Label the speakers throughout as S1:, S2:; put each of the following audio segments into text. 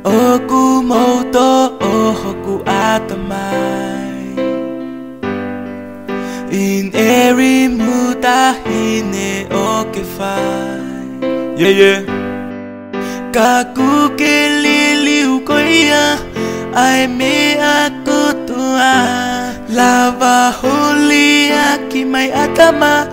S1: Oku moto oku atamai In every muta hine oke fai Yeah Kaku ke liliu koia Ai me aku tua Lava holi aki mai atama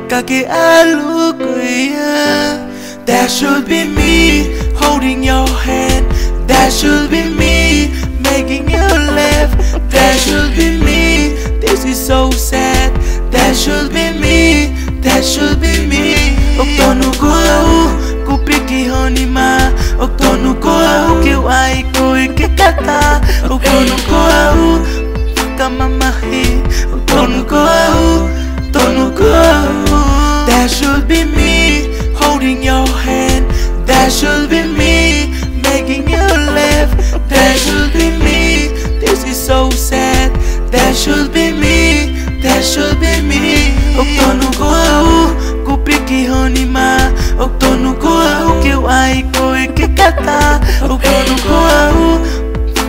S1: Kake alu koia That should be me holding your hand That should be me making you laugh That should be me, this is so sad That should be me, that should be me Oktonu ko au, kupiki honima Oktonu ko au, kiwai ko ikikata Oktonu ko au, kamamahi Oktonu ko au, tonu ko au That should be me holding your hand That should be me making you laugh That should be me, this is so sad That should be me, that should be me Oktonu ko au, kupiki honima Oktonu ko au, kiwai ko ikikata Oktonu ko au,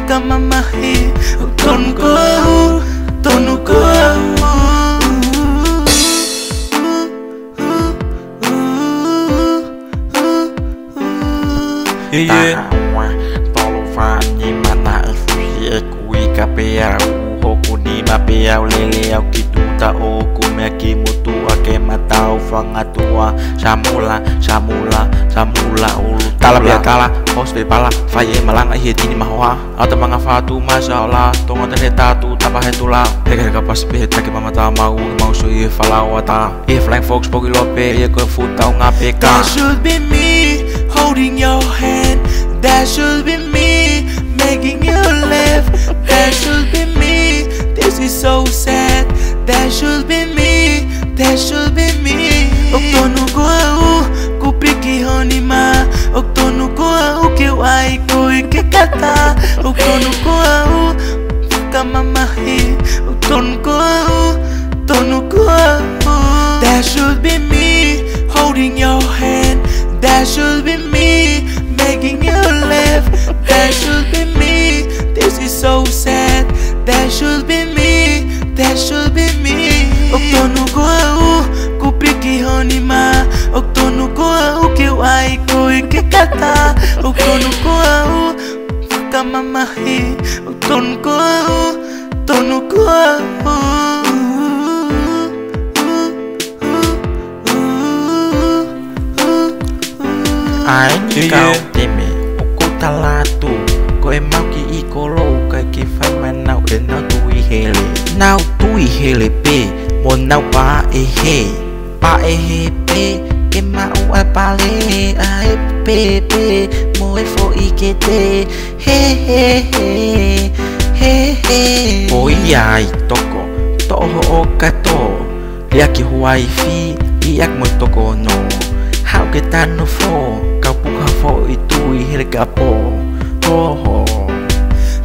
S1: kamamahi Oktonu ko au, tonu ko au
S2: Tolo fani mana fuji kui kapea hoku ni mapea lele au kituta oku meki mutu ake matau fangatua samula ulu tala bia tala hoste pala faye malanga hietini mahwa ata manga fatu mashallah tongo tele tatu tapa hetula lega kapas be take mama ta mau so e fala wata if like folks poki lope ye ko futa nga peka
S1: That should be me holding your hand That should be me making you laugh That should be me, this is so sad That should be me, that should be me Oktonu ko au, kupiki honima Oktonu ko au, kiwai ko ikikata Oktonu ko au, kamamahi Oktonu ko au, tonu ko au That should be me holding your hand That should be me making you laugh That should be me, this is so sad That should be me, that should be me Oktonu ko au, kupiki honima Oktonu ko au, kiwai ko ikikata Oktonu ko au, kamamahi Oktonu ko au, tonu ko au
S2: Ai ni kau teme uko talatu ko e mau ki ikolo ka ki fai manau e nau tui hele pe mo nau pa e he pe ke mau e pale ai pe mo e fo ikete he oi ai toko toho o kato lia ki huai fi iak mo toko no how get that no for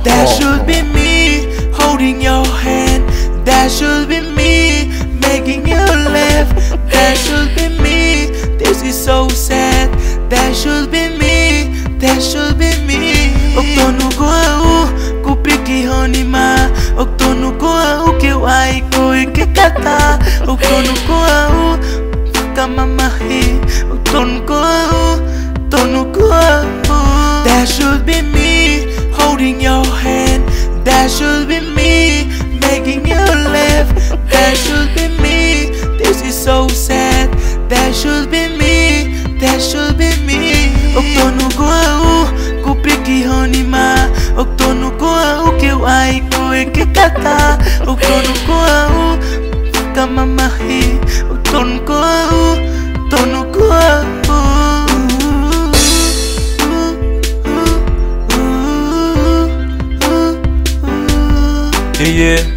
S1: That should be me holding your hand That should be me making you laugh That should be me, this is so sad That should be me, that should be me Oktonu ko au, kupiki honima Oktonu ko au, kiwai ko ikikata Oktonu ko au, kamamahi Oktonu ko au, tonu ko au That should be me holding your hand That should be me making you laugh That should be me, this is so sad That should be me, that should be me Oktonu ko au, kupiki honima Oktonu ko au, kiwai ko ikikata Oktonu ko au, kamamahi Oktonu ko au, tonu ko au Yeah